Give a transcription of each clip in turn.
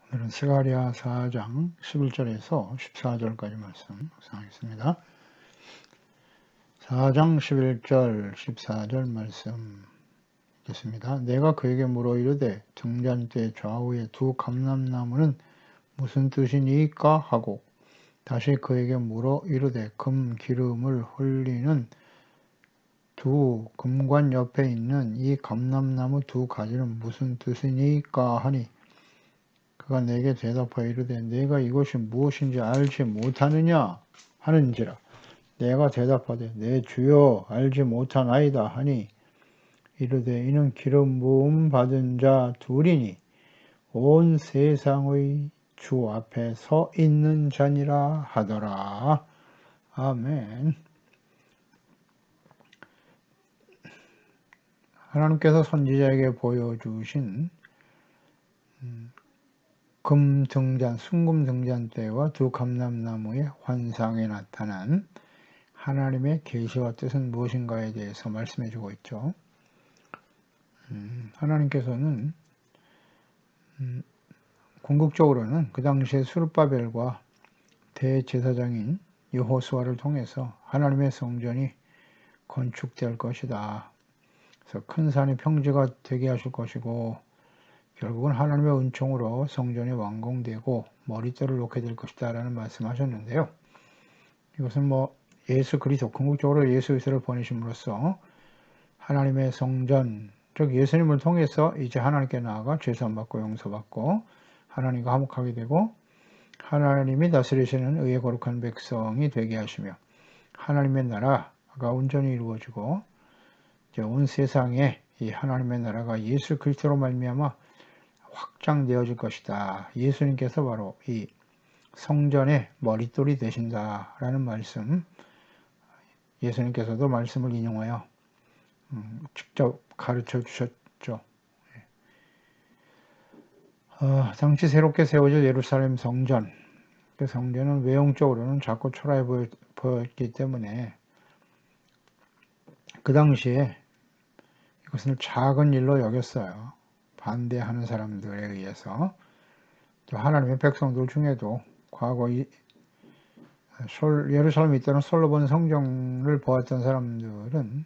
오늘은 스가랴 4장 11절에서 14절까지 말씀 묵상하겠습니다. 4장 11절 14절 말씀 읽겠습니다. 내가 그에게 물어 이르되 정잔대 좌우의 두 감람나무는 무슨 뜻이니까 하고 다시 그에게 물어 이르되 금 기름을 흘리는 두 금관 옆에 있는 이 감람나무 두 가지는 무슨 뜻이니까 하니 그가 내게 대답하여 이르되 내가 이것이 무엇인지 알지 못하느냐 하는지라. 내가 대답하되 내 주여 알지 못하나이다 하니 이르되 이는 기름 부음 받은 자 둘이니 온 세상의 주 앞에 서 있는 자니라 하더라. 아멘. 하나님께서 선지자에게 보여주신 순금 등잔대와 두 감람나무의 환상에 나타난 하나님의 계시와 뜻은 무엇인가에 대해서 말씀해 주고 있죠. 하나님께서는 궁극적으로는 그 당시에 스룹바벨과 대제사장인 여호수아를 통해서 하나님의 성전이 건축될 것이다. 그래서 큰 산이 평지가 되게 하실 것이고 결국은 하나님의 은총으로 성전이 완공되고 머릿돌을 놓게 될 것이다 라는 말씀하셨는데요. 이것은 예수 그리스도 궁극적으로 예수 그리스도를 보내심으로써 하나님의 성전 즉 예수님을 통해서 이제 하나님께 나아가 죄사함받고 용서받고 하나님과 화목하게 되고 하나님이 다스리시는 의의 거룩한 백성이 되게 하시며 하나님의 나라가 온전히 이루어지고 이제 온 세상에 이 하나님의 나라가 예수 그리스도로 말미암아 확장되어질 것이다. 예수님께서 바로 이 성전의 머릿돌이 되신다라는 말씀, 예수님께서도 말씀을 인용하여 직접 가르쳐 주셨죠. 당시 새롭게 세워질 예루살렘 성전, 그 성전은 외형적으로는 작고 초라해 보였기 때문에 그 당시에 이것을 작은 일로 여겼어요. 반대하는 사람들에 의해서. 하나님의 백성들 중에도 과거 예루살렘에 있다는 솔로몬 성전을 보았던 사람들은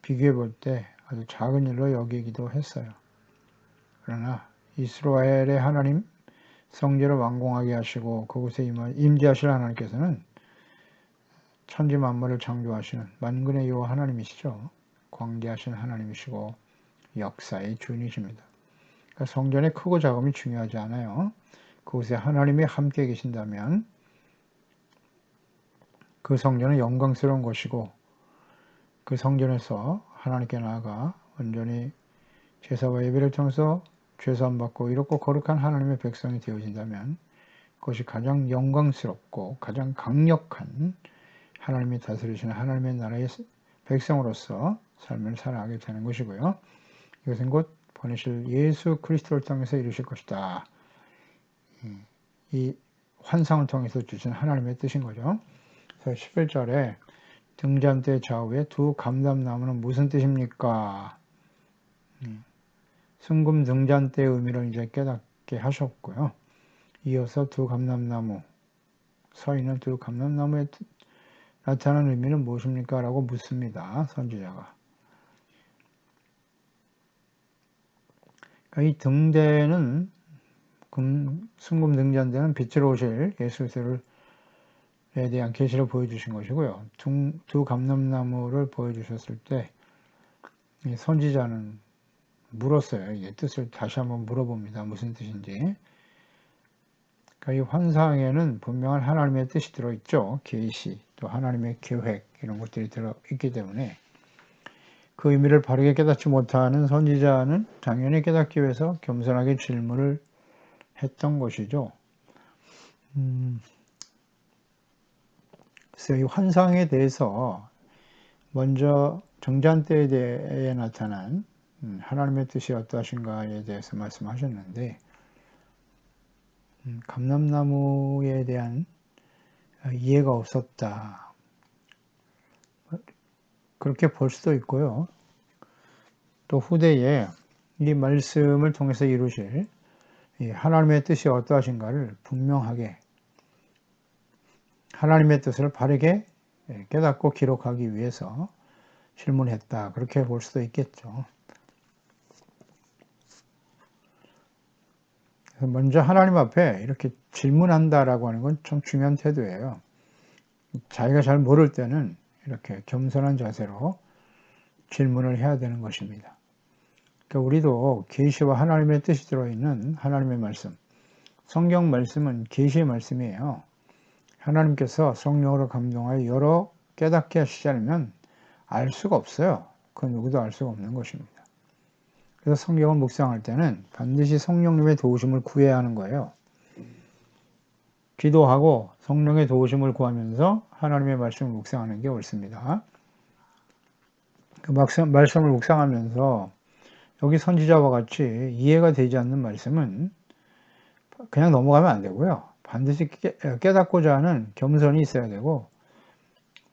비교해 볼 때 아주 작은 일로 여기기도 했어요. 그러나 이스라엘의 하나님 성전을 완공하게 하시고 그곳에 임재하실 하나님께서는 천지 만물을 창조하시는 만군의 여호와 하나님이시죠. 광대하신 하나님이시고 역사의 주인이십니다. 그러니까 성전의 크고 작음이 중요하지 않아요. 그곳에 하나님이 함께 계신다면 그 성전은 영광스러운 것이고 그 성전에서 하나님께 나아가 온전히 제사와 예배를 통해서 죄사함받고 이롭고 거룩한 하나님의 백성이 되어진다면 그것이 가장 영광스럽고 가장 강력한 하나님이 다스리시는 하나님의 나라의 백성으로서 삶을 살아가게 되는 것이고요. 이것은 곧 보내실 예수 그리스도를 통해서 이루실 것이다. 이 환상을 통해서 주신 하나님의 뜻인 거죠. 그래서 11절에 등잔대 좌우에 두 감람나무는 무슨 뜻입니까? 순금 등잔대의 의미를 이제 깨닫게 하셨고요. 이어서 두 감람나무, 서 있는 두 감람나무에 나타나는 의미는 무엇입니까? 라고 묻습니다. 선지자가. 그러니까 이 등대는 순금 등잔대는 빛으로 오실 예수 그리스도에 대한 계시를 보여주신 것이고요. 두 감람나무를 보여주셨을 때 선지자는 물었어요. 이게 뜻을 다시 한번 물어봅니다. 무슨 뜻인지. 그러니까 이 환상에는 분명한 하나님의 뜻이 들어있죠. 계시, 또 하나님의 계획 이런 것들이 들어있기 때문에 그 의미를 바르게 깨닫지 못하는 선지자는 당연히 깨닫기 위해서 겸손하게 질문을 했던 것이죠. 그래서 이 환상에 대해서 먼저 정잔대에 대해 나타난 하나님의 뜻이 어떠하신가에 대해서 말씀하셨는데 감람나무에 대한 이해가 없었다. 그렇게 볼 수도 있고요. 또 후대에 이 말씀을 통해서 이루실 이 하나님의 뜻이 어떠하신가를 분명하게 하나님의 뜻을 바르게 깨닫고 기록하기 위해서 질문했다. 그렇게 볼 수도 있겠죠. 그래서 먼저 하나님 앞에 이렇게 질문한다라고 하는 건 참 중요한 태도예요. 자기가 잘 모를 때는 이렇게 겸손한 자세로 질문을 해야 되는 것입니다. 그러니까 우리도 계시와 하나님의 뜻이 들어있는 하나님의 말씀, 성경 말씀은 계시의 말씀이에요. 하나님께서 성령으로 감동하여 여러 깨닫게 하시지 않으면 알 수가 없어요. 그 누구도 알 수가 없는 것입니다. 그래서 성경을 묵상할 때는 반드시 성령님의 도우심을 구해야 하는 거예요. 기도하고 성령의 도우심을 구하면서 하나님의 말씀을 묵상하는 게 옳습니다. 그 말씀을 묵상하면서 여기 선지자와 같이 이해가 되지 않는 말씀은 그냥 넘어가면 안 되고요. 반드시 깨닫고자 하는 겸손이 있어야 되고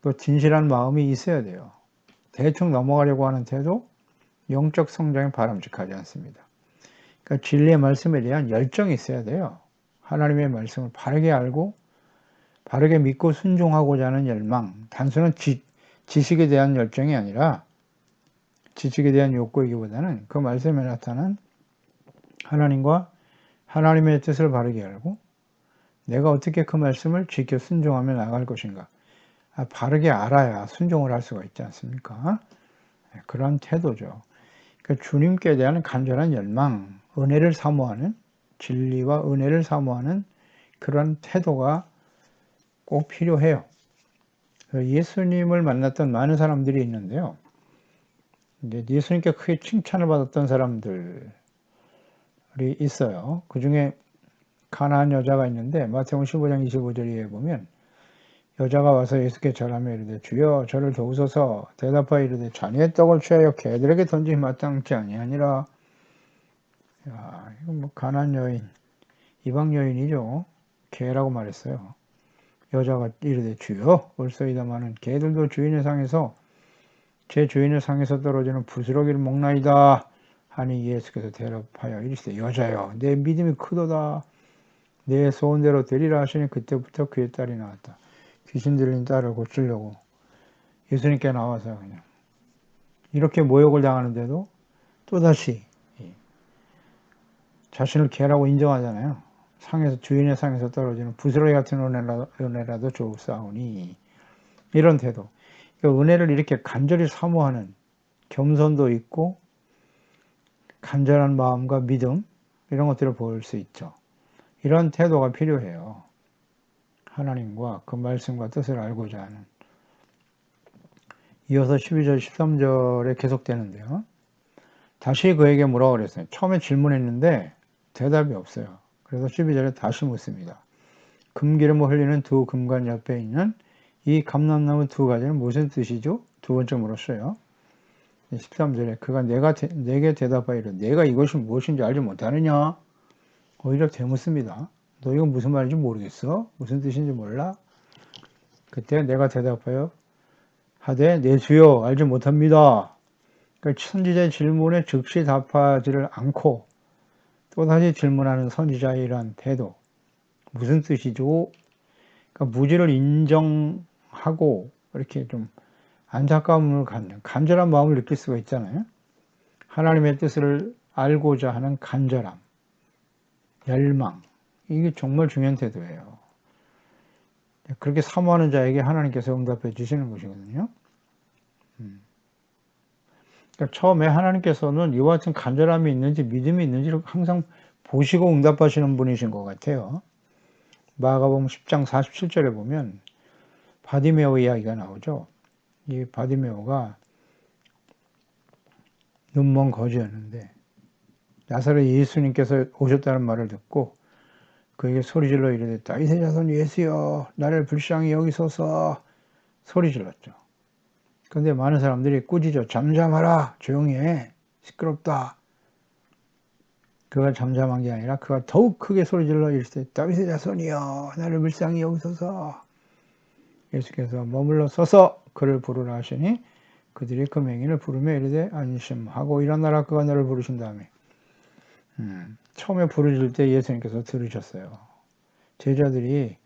또 진실한 마음이 있어야 돼요. 대충 넘어가려고 하는 태도, 영적 성장에 바람직하지 않습니다. 그러니까 진리의 말씀에 대한 열정이 있어야 돼요. 하나님의 말씀을 바르게 알고 바르게 믿고 순종하고자 하는 열망, 단순한 지식에 대한 열정이 아니라 지식에 대한 욕구이기보다는 그 말씀에 나타난 하나님과 하나님의 뜻을 바르게 알고 내가 어떻게 그 말씀을 지켜 순종하며 나갈 것인가. 바르게 알아야 순종을 할 수가 있지 않습니까? 그런 태도죠. 그러니까 주님께 대한 간절한 열망, 은혜를 사모하는 진리와 은혜를 사모하는 그런 태도가 꼭 필요해요. 예수님을 만났던 많은 사람들이 있는데요. 이제 예수님께 크게 칭찬을 받았던 사람들이 있어요. 그 중에 가나안 여자가 있는데 마태복음 15장 25절에 보면 여자가 와서 예수께 절하며 이르되 주여 저를 도우소서 대답하여 이르되 자네의 떡을 취하여 개들에게 던지기 마땅치 아니하니라. 야, 이거 뭐 가나안 여인, 이방 여인이죠. 개라고 말했어요. 여자가 이르되 주여 올소이다마는 개들도 주인의 상에서 제 주인의 상에서 떨어지는 부스러기를 먹나이다 하니 예수께서 대답하여 이르시되 여자여 내 믿음이 크도다 내 소원대로 되리라 하시니 그때부터 그의 딸이 나왔다. 귀신 들린 딸을 고치려고 예수님께 나와서 그냥 이렇게 모욕을 당하는데도 또다시 자신을 개라고 인정하잖아요. 상에서 주인의 상에서 떨어지는 부스러기 같은 은혜라도 좋사오니 이런 태도. 은혜를 이렇게 간절히 사모하는 겸손도 있고 간절한 마음과 믿음 이런 것들을 볼 수 있죠. 이런 태도가 필요해요. 하나님과 그 말씀과 뜻을 알고자 하는. 이어서 12절 13절에 계속되는데요. 다시 그에게 뭐라고 그랬어요? 처음에 질문했는데 대답이 없어요. 그래서 12절에 다시 묻습니다. 금기름을 흘리는 두 금관 옆에 있는 이 감람나무 두 가지는 무슨 뜻이죠? 두 번째 물었어요. 13절에 그가 내게 대답하기를 내가 이것이 무엇인지 알지 못하느냐? 오히려 되묻습니다. 너 이건 무슨 말인지 모르겠어? 무슨 뜻인지 몰라? 그때 내가 대답하여 하되 내 주여 알지 못합니다. 그러니까 선지자의 질문에 즉시 답하지를 않고 또다시 질문하는 선지자의 이러한 태도. 무슨 뜻이죠? 그러니까 무지를 인정하고 이렇게 좀 안타까움을 갖는 간절한 마음을 느낄 수가 있잖아요. 하나님의 뜻을 알고자 하는 간절함, 열망. 이게 정말 중요한 태도예요. 그렇게 사모하는 자에게 하나님께서 응답해 주시는 것이거든요. 그러니까 처음에 하나님께서는 이와 같은 간절함이 있는지 믿음이 있는지를 항상 보시고 응답하시는 분이신 것 같아요. 마가복음 10장 47절에 보면 바디메오 이야기가 나오죠. 이 바디메오가 눈먼 거지였는데 나사렛 예수님께서 오셨다는 말을 듣고 그에게 소리질러 이르되 다윗의 자손 예수여 나를 불쌍히 여기소서 소리 질렀죠. 그런데 많은 사람들이 꾸짖어 잠잠하라 조용히 해 시끄럽다. 그가 잠잠한 게 아니라 그가 더욱 크게 소리질러 이르되 다윗의 자손이여 나를 불쌍히 여기소서. 예수께서 머물러 서서 그를 부르라 하시니 그들이 그 맹인을 부르며 이르되 안심하고 일어나라 그가 너를 부르신 다음에 처음에 부르실 때 예수님께서 들으셨어요. 제자들이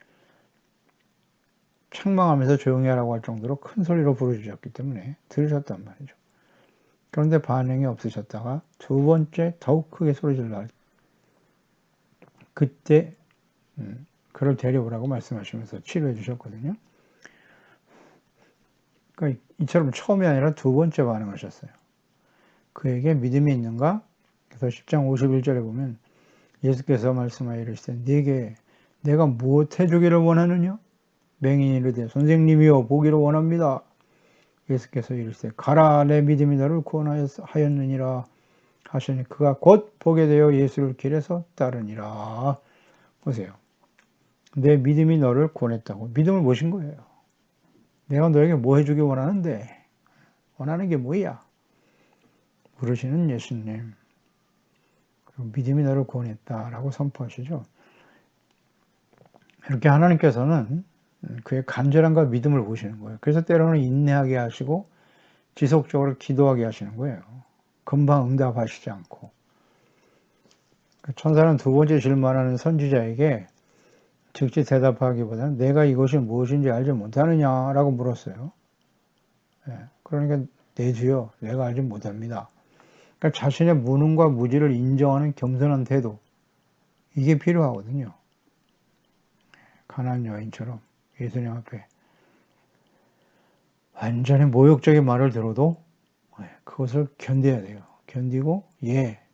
책망하면서 조용히 하라고 할 정도로 큰 소리로 부르셨기 때문에 들으셨단 말이죠. 그런데 반응이 없으셨다가 두 번째 더욱 크게 소리 질러 그때 그를 데려오라고 말씀하시면서 치료해 주셨거든요. 그러니까 이처럼 처음이 아니라 두 번째 반응하셨어요. 그에게 믿음이 있는가? 그래서 10장 51절에 보면 예수께서 말씀하여 이르시되 네게 내가 무엇 해주기를 원하느냐? 맹인이 이르되 선생님이여 보기를 원합니다. 예수께서 이르시되 가라 내 믿음이 너를 구원하였느니라 하시니 그가 곧 보게 되어 예수를 길에서 따르니라. 보세요. 내 믿음이 너를 구원했다고. 믿음을 모신 거예요. 내가 너에게 뭐 해주기 원하는데 원하는 게 뭐야? 물으시는 예수님. 그리고 믿음이 너를 구원했다라고 선포하시죠. 이렇게 하나님께서는 그의 간절함과 믿음을 보시는 거예요. 그래서 때로는 인내하게 하시고 지속적으로 기도하게 하시는 거예요. 금방 응답하시지 않고. 천사는 두 번째 질문하는 선지자에게 즉시 대답하기보다는 내가 이것이 무엇인지 알지 못하느냐라고 물었어요. 그러니까 내 주여 내가 알지 못합니다. 그러니까 자신의 무능과 무지를 인정하는 겸손한 태도 이게 필요하거든요. 가난한 여인처럼 예수님 앞에 완전히 모욕적인 말을 들어도 그것을 견뎌야 돼요. 견디고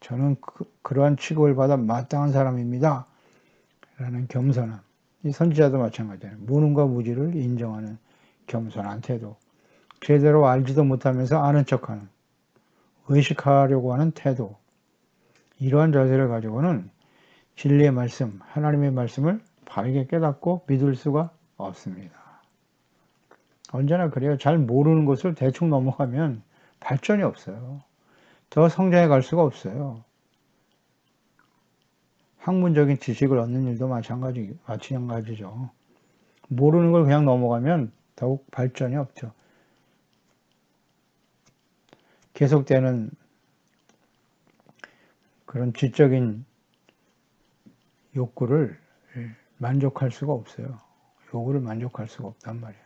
저는 그러한 취급을 받아 마땅한 사람입니다. 라는 겸손함. 이 선지자도 마찬가지예요. 무능과 무지를 인정하는 겸손한 태도. 제대로 알지도 못하면서 아는 척하는 의식하려고 하는 태도. 이러한 자세를 가지고는 진리의 말씀, 하나님의 말씀을 바르게 깨닫고 믿을 수가 없습니다. 언제나 그래요. 잘 모르는 것을 대충 넘어가면 발전이 없어요. 더 성장해 갈 수가 없어요. 학문적인 지식을 얻는 일도 마찬가지죠. 모르는 걸 그냥 넘어가면 더욱 발전이 없죠. 계속되는 그런 지적인 욕구를 만족할 수가 없어요. 요구를 만족할 수가 없단 말이에요.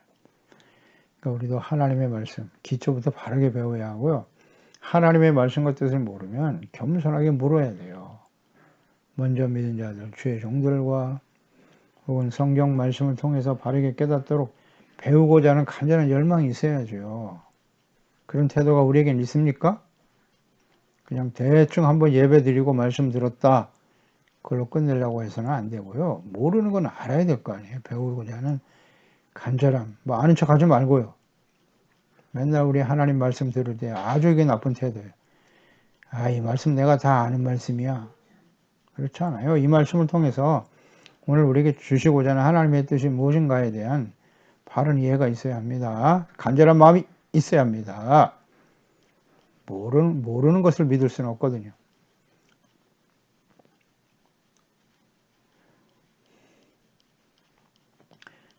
그러니까 우리도 하나님의 말씀, 기초부터 바르게 배워야 하고요. 하나님의 말씀과 뜻을 모르면 겸손하게 물어야 돼요. 먼저 믿은 자들, 주의 종들과 혹은 성경 말씀을 통해서 바르게 깨닫도록 배우고자 하는 간절한 열망이 있어야죠. 그런 태도가 우리에겐 있습니까? 그냥 대충 한번 예배 드리고 말씀 들었다. 그걸로 끝내려고 해서는 안 되고요. 모르는 건 알아야 될 거 아니에요. 배우고자 하는 간절함. 아는 척 하지 말고요. 맨날 우리 하나님 말씀 들을 때 아주 이게 나쁜 태도예요. 이 말씀 내가 다 아는 말씀이야. 그렇지 않아요. 이 말씀을 통해서 오늘 우리에게 주시고자 하는 하나님의 뜻이 무엇인가에 대한 바른 이해가 있어야 합니다. 간절한 마음이 있어야 합니다. 모르는 것을 믿을 수는 없거든요.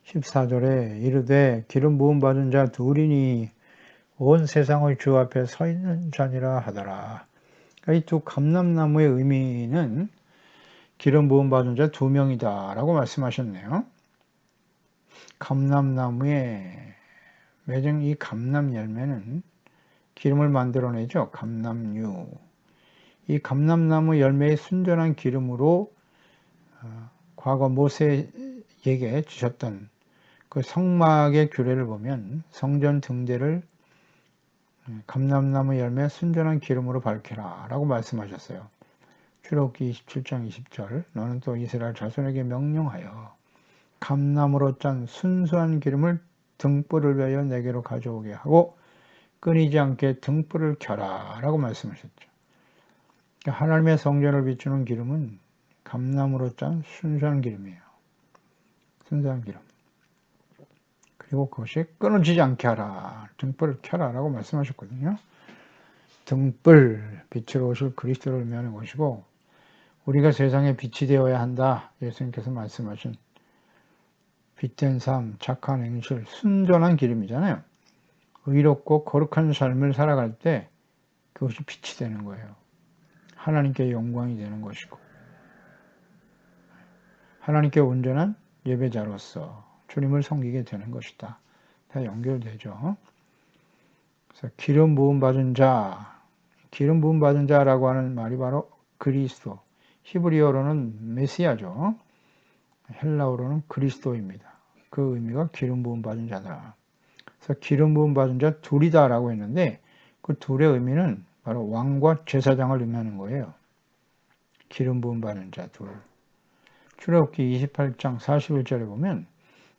(14절에) 이르되 기름 부음 받은 자 둘이니 온 세상의 주 앞에 서 있는 자니라 하더라. 이 두 감람나무의 의미는 기름 부음 받은 자 2명이다 라고 말씀하셨네요. 감람나무의 매정 이 감람 열매는 기름을 만들어내죠. 감람유. 이 감람나무 열매의 순전한 기름으로 과거 모세에게 주셨던 그 성막의 규례를 보면 성전 등대를 감람나무 열매 순전한 기름으로 밝혀라 라고 말씀하셨어요. 출애굽기 27장 20절 너는 또 이스라엘 자손에게 명령하여 감나무로 짠 순수한 기름을 등불을 베어 내게로 가져오게 하고 끊이지 않게 등불을 켜라 라고 말씀하셨죠. 하나님의 성전을 비추는 기름은 감나무로 짠 순수한 기름이에요. 순수한 기름. 그리고 그것이 끊어지지 않게 하라. 등불을 켜라 라고 말씀하셨거든요. 등불, 빛으로 오실 그리스도를 의미하는 것이고 우리가 세상에 빛이 되어야 한다. 예수님께서 말씀하신 빛된 삶, 착한 행실, 순전한 기름이잖아요. 의롭고 거룩한 삶을 살아갈 때 그것이 빛이 되는 거예요. 하나님께 영광이 되는 것이고, 하나님께 온전한 예배자로서 주님을 섬기게 되는 것이다. 다 연결되죠. 그래서 기름 부음 받은 자, 기름 부음 받은 자라고 하는 말이 바로 그리스도, 히브리어로는 메시아죠. 헬라어로는 그리스도입니다. 그 의미가 기름 부음 받은 자다. 그래서 기름 부음 받은 자 둘이다라고 했는데 그 둘의 의미는 바로 왕과 제사장을 의미하는 거예요. 기름 부음 받은 자 둘. 출애굽기 28장 41절에 보면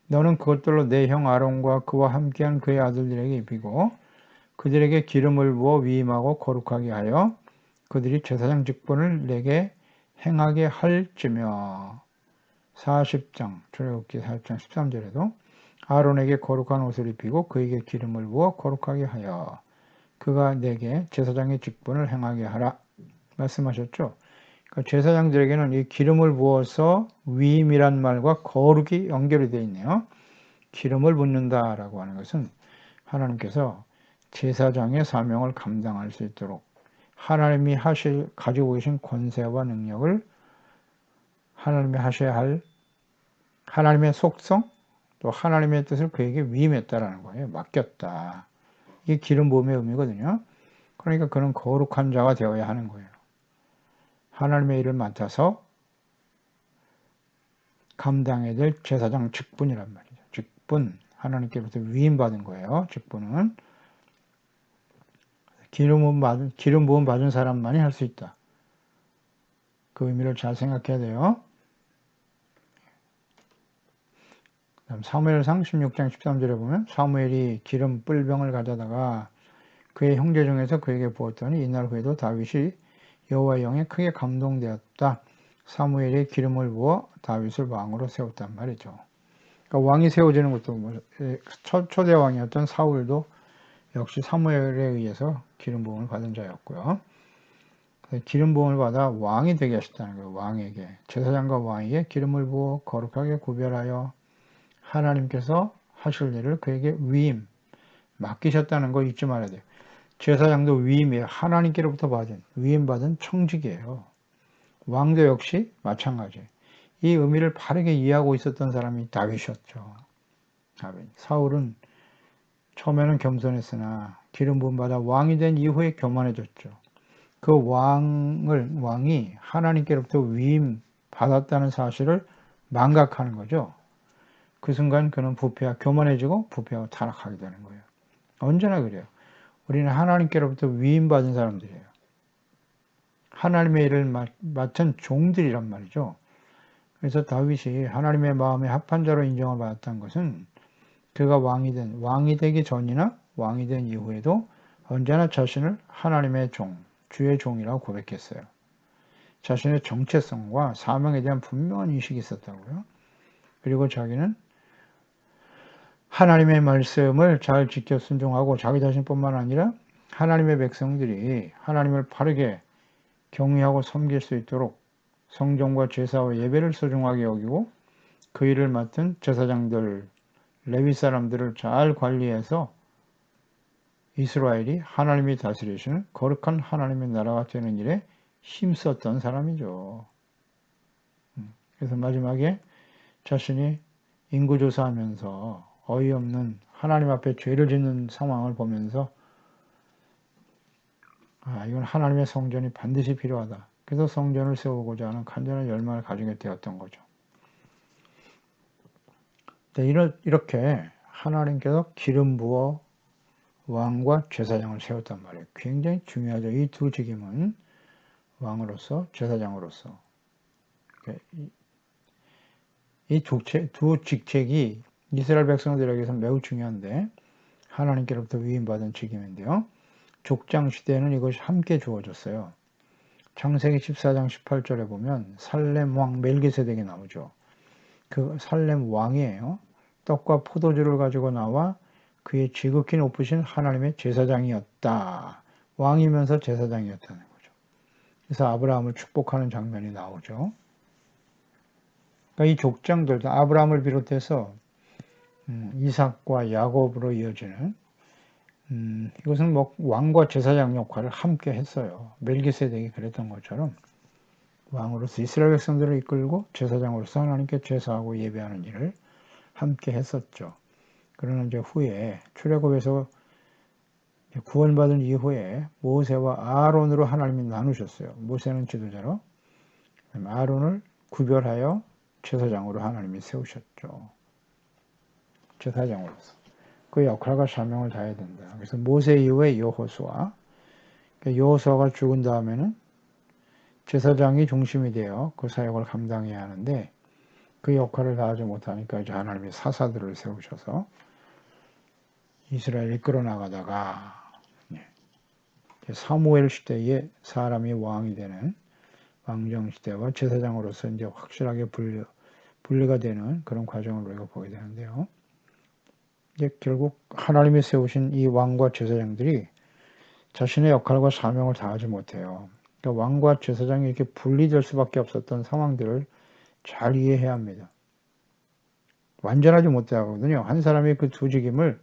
너는 그것들로 내 형 아론과 그와 함께한 그의 아들들에게 입히고 그들에게 기름을 부어 위임하고 거룩하게 하여 그들이 제사장 직분을 내게 행하게 할지며 40장 출애굽기 40장 13절에도 아론에게 거룩한 옷을 입히고 그에게 기름을 부어 거룩하게 하여 그가 내게 제사장의 직분을 행하게 하라 말씀하셨죠. 그러니까 제사장들에게는 이 기름을 부어서 위임이란 말과 거룩이 연결이 되어 있네요. 기름을 붓는다라고 하는 것은 하나님께서 제사장의 사명을 감당할 수 있도록 하나님이 가지고 계신 권세와 능력을 하나님이 하셔야 할 하나님의 속성 또 하나님의 뜻을 그에게 위임했다라는 거예요. 맡겼다. 이게 기름 부음의 의미거든요. 그러니까 그는 거룩한 자가 되어야 하는 거예요. 하나님의 일을 맡아서 감당해야 될 제사장 직분이란 말이죠. 직분, 하나님께로부터 위임받은 거예요. 직분은. 기름 부음 받은 사람만이 할 수 있다. 그 의미를 잘 생각해야 돼요. 다음 사무엘상 16장 13절에 보면 사무엘이 기름 뿔병을 가져다가 그의 형제 중에서 그에게 부었더니 이날 후에도 다윗이 여호와의 영에 크게 감동되었다. 사무엘이 기름을 부어 다윗을 왕으로 세웠단 말이죠. 그러니까 왕이 세워지는 것도 초대 왕이었던 사울도 역시 사무엘에 의해서 기름 부음을 받은 자였고요. 기름 부음을 받아 왕이 되게 하셨다는 거예요. 왕에게 제사장과 왕에게 기름을 부어 거룩하게 구별하여 하나님께서 하실 일을 그에게 위임 맡기셨다는 거 잊지 말아야 돼요. 제사장도 위임이에요. 하나님께로부터 받은 위임받은 청직이에요. 왕도 역시 마찬가지예요. 이 의미를 바르게 이해하고 있었던 사람이 다윗이었죠. 다윗. 사울은 처음에는 겸손했으나 기름 부음 받아 왕이 된 이후에 교만해졌죠. 그 왕이 하나님께로부터 위임 받았다는 사실을 망각하는 거죠. 그 순간 그는 교만해지고 부패하고 타락하게 되는 거예요. 언제나 그래요. 우리는 하나님께로부터 위임받은 사람들이에요. 하나님의 일을 맡은 종들이란 말이죠. 그래서 다윗이 하나님의 마음에 합한 자로 인정을 받았다는 것은 그가 왕이 되기 전이나 왕이 된 이후에도 언제나 자신을 하나님의 주의 종이라고 고백했어요. 자신의 정체성과 사명에 대한 분명한 인식이 있었다고요. 그리고 자기는 하나님의 말씀을 잘 지켜 순종하고 자기 자신뿐만 아니라 하나님의 백성들이 하나님을 바르게 경외하고 섬길 수 있도록 성전과 제사와 예배를 소중하게 여기고 그 일을 맡은 제사장들, 레위 사람들을 잘 관리해서 이스라엘이 하나님이 다스리시는 거룩한 하나님의 나라가 되는 일에 힘썼던 사람이죠. 그래서 마지막에 자신이 인구조사하면서 어이없는 하나님 앞에 죄를 짓는 상황을 보면서 이건 하나님의 성전이 반드시 필요하다. 그래서 성전을 세우고자 하는 간절한 열망을 가지게 되었던 거죠. 이렇게 하나님께서 기름 부어 왕과 제사장을 세웠단 말이에요. 굉장히 중요하죠. 이 두 직임은 왕으로서 제사장으로서 이 두 직책이 이스라엘 백성들에게서 매우 중요한데 하나님께로부터 위임받은 직임인데요. 족장 시대에는 이것이 함께 주어졌어요. 창세기 14장 18절에 보면 살렘 왕 멜기세덱이 나오죠. 그 살렘 왕이에요. 떡과 포도주를 가지고 나와 그의 지극히 높으신 하나님의 제사장이었다. 왕이면서 제사장이었다는 거죠. 그래서 아브라함을 축복하는 장면이 나오죠. 그러니까 이 족장들도 아브라함을 비롯해서 이삭과 야곱으로 이어지는 이것은 뭐 왕과 제사장 역할을 함께 했어요. 멜기세덱이 그랬던 것처럼 왕으로서 이스라엘 백성들을 이끌고 제사장으로서 하나님께 제사하고 예배하는 일을 함께 했었죠. 그러나 이제 후에 출애굽에서 구원받은 이후에 모세와 아론으로 하나님이 나누셨어요. 모세는 지도자로, 아론을 구별하여 제사장으로 하나님이 세우셨죠. 제사장으로서. 그 역할과 사명을 다해야 된다. 그래서 모세 이후에 여호수아, 여호수아가 죽은 다음에는 제사장이 중심이 되어 그 사역을 감당해야 하는데 그 역할을 다하지 못하니까 이제 하나님이 사사들을 세우셔서 이스라엘이 끌어나가다가 사무엘 시대에 사람이 왕이 되는 왕정 시대와 제사장으로서 이제 확실하게 분리가 되는 그런 과정을 우리가 보게 되는데요. 이제 결국 하나님이 세우신 이 왕과 제사장들이 자신의 역할과 사명을 다하지 못해요. 그러니까 왕과 제사장이 이렇게 분리될 수밖에 없었던 상황들을 잘 이해해야 합니다. 완전하지 못하거든요. 한 사람이 그 두 직임을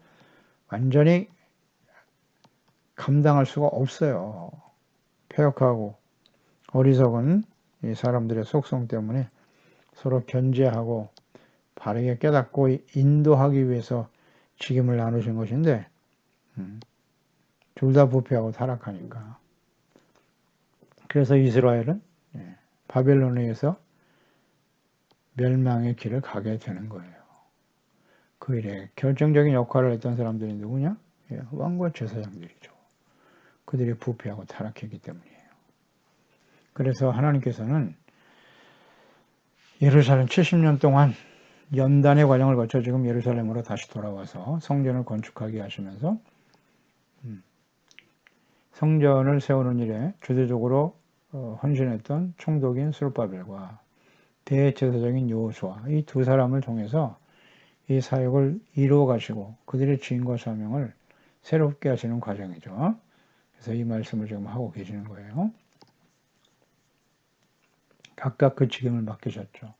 완전히 감당할 수가 없어요. 폐역하고 어리석은 이 사람들의 속성 때문에 서로 견제하고 바르게 깨닫고 인도하기 위해서 직임을 나누신 것인데 둘 다 부패하고 타락하니까. 그래서 이스라엘은 바벨론에 의해서 멸망의 길을 가게 되는 거예요. 그 일에 결정적인 역할을 했던 사람들이 누구냐? 왕과 제사장들이죠. 그들이 부패하고 타락했기 때문이에요. 그래서 하나님께서는 예루살렘 70년 동안 연단의 과정을 거쳐 지금 예루살렘으로 다시 돌아와서 성전을 건축하게 하시면서 성전을 세우는 일에 주도적으로 헌신했던 총독인 스룹바벨과 대제사장인 여호수아 이 두 사람을 통해서 이 사역을 이루어 가시고 그들의 지인과 사명을 새롭게 하시는 과정이죠. 그래서 이 말씀을 지금 하고 계시는 거예요. 각각 그 직임을 맡기셨죠.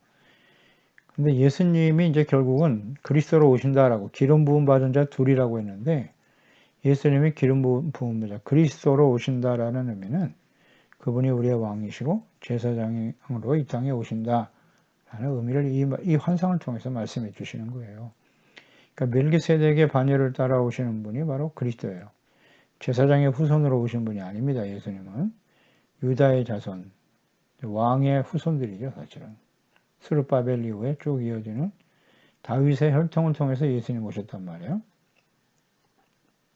근데 예수님이 이제 결국은 그리스도로 오신다라고 기름 부음 받은 자 둘이라고 했는데 예수님이 기름 부음 받은 자 그리스도로 오신다라는 의미는 그분이 우리의 왕이시고 제사장으로 이 땅에 오신다라는 의미를 이 환상을 통해서 말씀해 주시는 거예요. 그러니까 멜기세덱의 반열을 따라오시는 분이 바로 그리스도예요. 제사장의 후손으로 오신 분이 아닙니다. 예수님은 유다의 자손, 왕의 후손들이죠. 사실은. 스룹바벨 이후에 쭉 이어지는 다윗의 혈통을 통해서 예수님 오셨단 말이에요.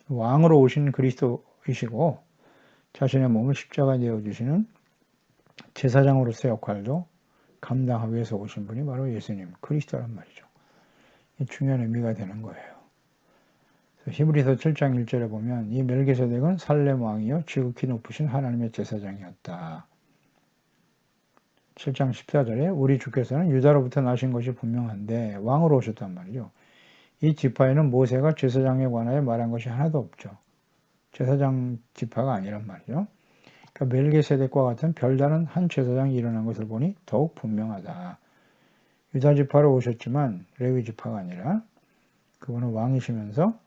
왕으로 오신 그리스도이시고 자신의 몸을 십자가에 내어주시는 제사장으로서의 역할도 감당하기 위해서 오신 분이 바로 예수님, 그리스도란 말이죠. 중요한 의미가 되는 거예요. 히브리서 7장 1절에 보면 이 멜기세덱은 살렘 왕이요 지극히 높으신 하나님의 제사장이었다. 7장 14절에 우리 주께서는 유다로부터 나신 것이 분명한데 왕으로 오셨단 말이죠. 이 지파에는 모세가 제사장에 관하여 말한 것이 하나도 없죠. 제사장 지파가 아니란 말이죠. 그러니까 멜기세덱과 같은 별다른 한 제사장이 일어난 것을 보니 더욱 분명하다. 유다 지파로 오셨지만 레위 지파가 아니라 그분은 왕이시면서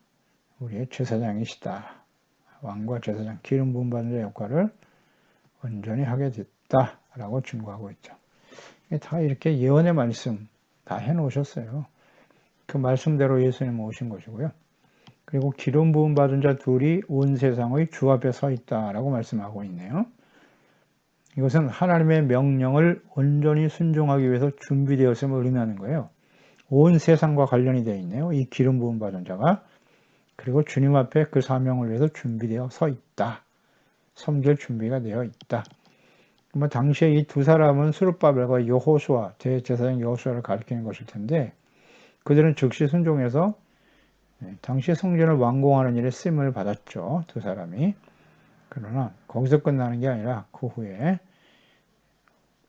우리의 제사장이시다. 왕과 제사장, 기름 부음 받는 자 역할을 온전히 하게 됐다라고 증거하고 있죠. 다 이렇게 예언의 말씀 다 해놓으셨어요. 그 말씀대로 예수님은 오신 것이고요. 그리고 기름 부음 받은 자 둘이 온 세상의 주 앞에 서 있다라고 말씀하고 있네요. 이것은 하나님의 명령을 온전히 순종하기 위해서 준비되었음을 의미하는 거예요. 온 세상과 관련이 되어 있네요. 이 기름 부음 받은 자가. 그리고 주님 앞에 그 사명을 위해서 준비되어 서 있다. 섬길 준비가 되어 있다. 당시에 이 두 사람은 스룹바벨과 여호수아, 대제사장 여호수아를 가리키는 것일 텐데 그들은 즉시 순종해서 당시 성전을 완공하는 일에 쓰임을 받았죠. 두 사람이. 그러나 거기서 끝나는 게 아니라 그 후에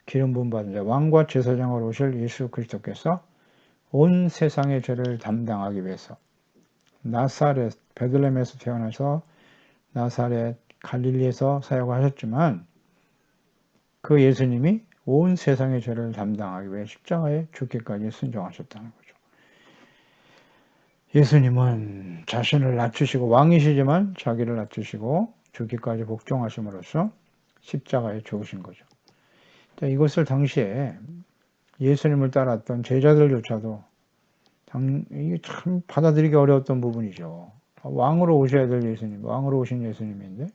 기름 부음 받은 자 왕과 제사장으로 오실 예수 그리스도께서 온 세상의 죄를 담당하기 위해서 나사렛, 베들레헴에서 태어나서 나사렛, 갈릴리에서 사역하셨지만 그 예수님이 온 세상의 죄를 담당하기 위해 십자가에 죽기까지 순종하셨다는 거죠. 예수님은 자신을 낮추시고 왕이시지만 자기를 낮추시고 죽기까지 복종하심으로써 십자가에 죽으신 거죠. 이것을 당시에 예수님을 따랐던 제자들조차도 이게 참 받아들이기 어려웠던 부분이죠. 왕으로 오셔야 될 예수님, 왕으로 오신 예수님인데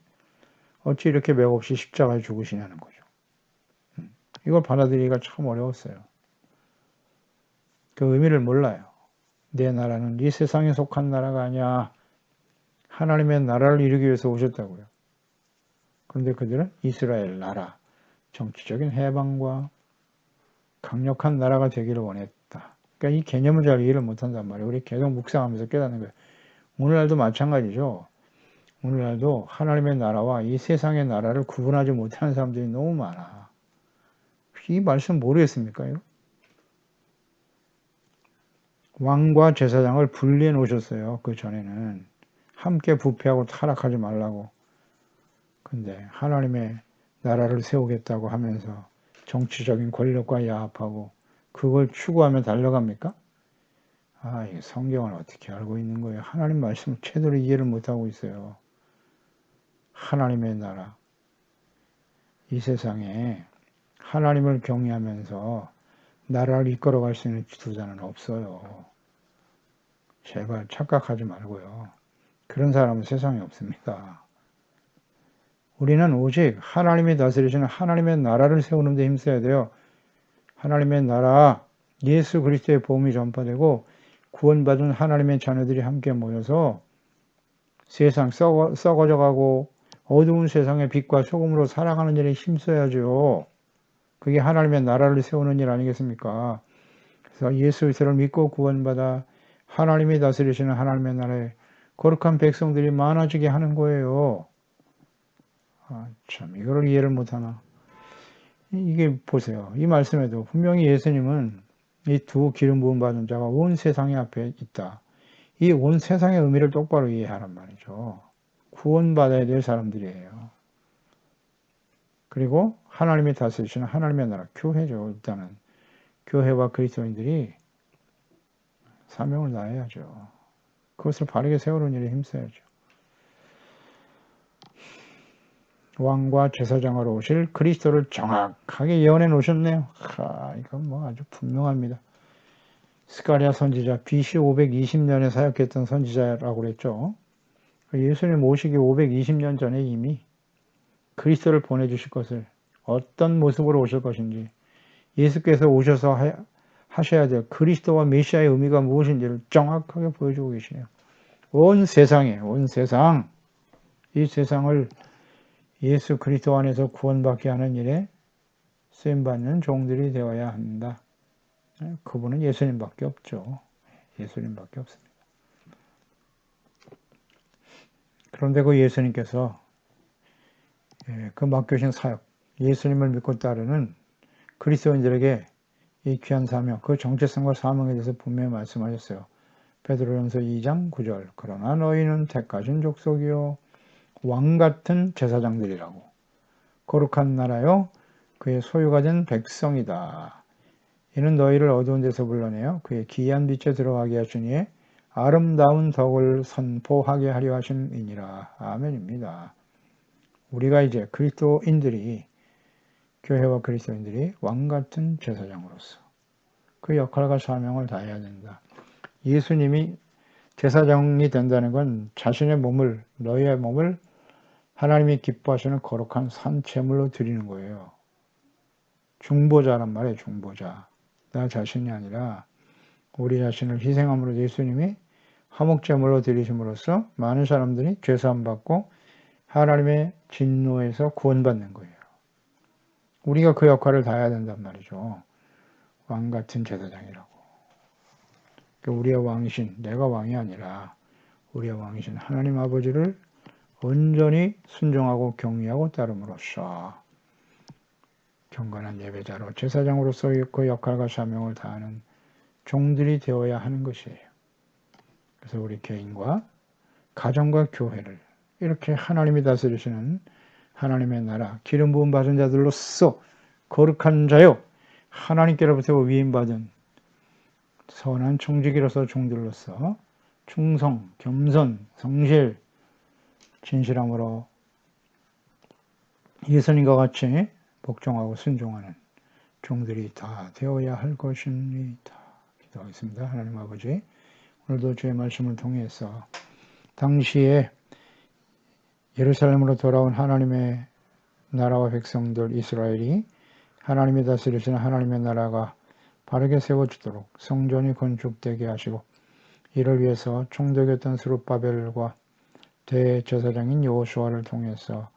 어찌 이렇게 맥없이 십자가에 죽으시냐는 거죠. 이걸 받아들이기가 참 어려웠어요. 그 의미를 몰라요. 내 나라는 이 세상에 속한 나라가 아니야. 하나님의 나라를 이루기 위해서 오셨다고요. 그런데 그들은 이스라엘 나라, 정치적인 해방과 강력한 나라가 되기를 원했다. 그러니까 이 개념을 잘 이해를 못한단 말이에요. 우리 계속 묵상하면서 깨닫는 거예요. 오늘날도 마찬가지죠. 오늘날도 하나님의 나라와 이 세상의 나라를 구분하지 못하는 사람들이 너무 많아. 이 말씀 모르겠습니까? 이거? 왕과 제사장을 분리해 놓으셨어요. 그 전에는. 함께 부패하고 타락하지 말라고. 근데 하나님의 나라를 세우겠다고 하면서 정치적인 권력과 야합하고 그걸 추구하며 달려갑니까? 이 성경을 어떻게 알고 있는 거예요? 하나님 말씀을 제대로 이해를 못하고 있어요. 하나님의 나라. 이 세상에 하나님을 경외하면서 나라를 이끌어갈 수 있는 지도자는 없어요. 제발 착각하지 말고요. 그런 사람은 세상에 없습니다. 우리는 오직 하나님이 다스리시는 하나님의 나라를 세우는 데 힘써야 돼요. 하나님의 나라, 예수 그리스도의 복음이 전파되고 구원받은 하나님의 자녀들이 함께 모여서 세상 썩어져가고 어두운 세상의 빛과 소금으로 살아가는 일에 힘써야죠. 그게 하나님의 나라를 세우는 일 아니겠습니까? 그래서 예수 그리스도를 믿고 구원받아 하나님이 다스리시는 하나님의 나라에 거룩한 백성들이 많아지게 하는 거예요. 참 이거를 이해를 못하나. 이게 보세요. 이 말씀에도 분명히 예수님은 이 두 기름 부음 받은 자가 온 세상의 앞에 있다. 이 온 세상의 의미를 똑바로 이해하란 말이죠. 구원받아야 될 사람들이에요. 그리고 하나님이 다스리시는 하나님의 나라, 교회죠. 일단은 교회와 그리스도인들이 사명을 다해야죠. 그것을 바르게 세우는 일에 힘써야죠. 왕과 제사장으로 오실 그리스도를 정확하게 예언해 놓으셨네요. 이건 뭐 아주 분명합니다. 스가랴 선지자 BC 520년에 사역했던 선지자라고 그랬죠. 예수님 오시기 520년 전에 이미 그리스도를 보내주실 것을 어떤 모습으로 오실 것인지 예수께서 오셔서 하셔야 될 그리스도와 메시아의 의미가 무엇인지를 정확하게 보여주고 계시네요. 온 세상에, 온 세상, 이 세상을 예수 그리스도 안에서 구원받게 하는 일에 쓰임받는 종들이 되어야 한다. 그분은 예수님밖에 없죠. 예수님밖에 없습니다. 그런데 그 예수님께서 그 맡겨진 사역, 예수님을 믿고 따르는 그리스도인들에게 이 귀한 사명, 그 정체성과 사명에 대해서 분명히 말씀하셨어요. 베드로전서 2장 9절. 그러나 너희는 택하신 족속이요 왕같은 제사장들이라고. 거룩한 나라요 그의 소유가 된 백성이다. 이는 너희를 어두운 데서 불러내어 그의 기이한 빛에 들어가게 하시니 아름다운 덕을 선포하게 하려 하심이니라. 아멘입니다. 우리가 이제 그리스도인들이 교회와 그리스도인들이 왕같은 제사장으로서 그 역할과 사명을 다해야 된다. 예수님이 제사장이 된다는 건 자신의 몸을, 너희의 몸을 하나님이 기뻐하시는 거룩한 산제물로 드리는 거예요. 중보자란 말이에요. 중보자. 나 자신이 아니라 우리 자신을 희생함으로 예수님이 화목제물로 드리심으로써 많은 사람들이 죄사함 받고 하나님의 진노에서 구원받는 거예요. 우리가 그 역할을 다해야 된단 말이죠. 왕같은 제사장이라고. 우리의 왕이신, 내가 왕이 아니라 우리의 왕이신 하나님 아버지를 온전히 순종하고 경외하고 따름으로써 경건한 예배자로 제사장으로서 그 역할과 사명을 다하는 종들이 되어야 하는 것이에요. 그래서 우리 개인과 가정과 교회를 이렇게 하나님이 다스리시는 하나님의 나라, 기름 부음 받은 자들로서 거룩한 자요, 하나님께로부터 위임받은 선한 청지기로서 종들로서 충성, 겸손, 성실, 진실함으로 예수님과 같이 복종하고 순종하는 종들이 다 되어야 할 것입니다. 기도하겠습니다. 하나님 아버지, 오늘도 주의 말씀을 통해서 당시에 예루살렘으로 돌아온 하나님의 나라와 백성들 이스라엘이 하나님이 다스리시는 하나님의 나라가 바르게 세워지도록 성전이 건축되게 하시고, 이를 위해서 총독이었던 스룹바벨과 대제사장인 여호수아를 통해서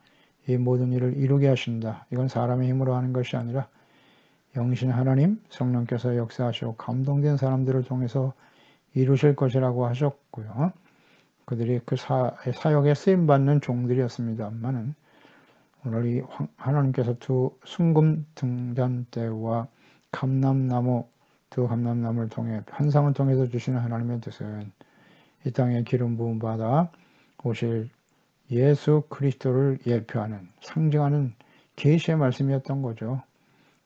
이 모든 일을 이루게 하신다. 이건 사람의 힘으로 하는 것이 아니라 영신 하나님 성령께서 역사하시고 감동된 사람들을 통해서 이루실 것이라고 하셨고요. 그들이 그 사역에 쓰임받는 종들이었습니다만은 오늘 이 하나님께서 두 순금 등잔대와 감람나무, 두 감람나무를 통해 환상을 통해서 주시는 하나님의 뜻은 이 땅에 기름 부음 받아 오실 예수 그리스도를 예표하는, 상징하는 계시의 말씀이었던 거죠.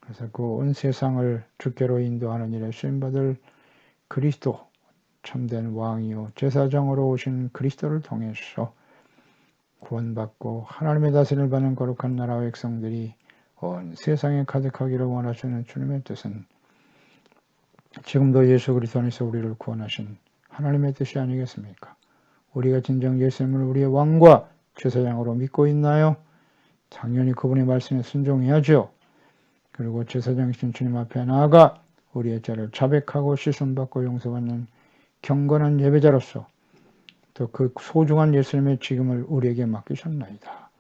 그래서 그 온 세상을 주께로 인도하는 일에 쓰임받을 그리스도, 참된 왕이요 제사장으로 오신 그리스도를 통해서 구원받고 하나님의 다스림을 받는 거룩한 나라의 백성들이 온 세상에 가득하기를 원하시는 주님의 뜻은 지금도 예수 그리스도 안에서 우리를 구원하신 하나님의 뜻이 아니겠습니까? 우리가 진정 예수님을 우리의 왕과 제사장으로 믿고 있나요? 당연히 그분의 말씀에 순종해야죠. 그리고 제사장이신 주님 앞에 나아가 우리의 죄를 자백하고 씻음받고 용서받는 경건한 예배자로서 또 그 소중한 예수님의 직임을 우리에게 맡기셨나이다.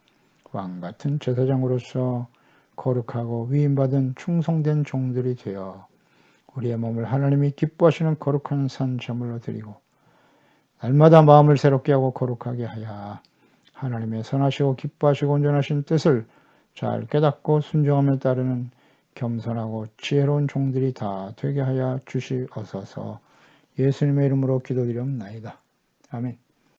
왕같은 제사장으로서 거룩하고 위임받은 충성된 종들이 되어 우리의 몸을 하나님이 기뻐하시는 거룩한 산 제물로 드리고 날마다 마음을 새롭게 하고 거룩하게 하여 하나님의 선하시고 기뻐하시고 온전하신 뜻을 잘 깨닫고 순종하며 따르는 겸손하고 지혜로운 종들이 다 되게 하여 주시옵소서. 예수님의 이름으로 기도드리옵나이다. 아멘.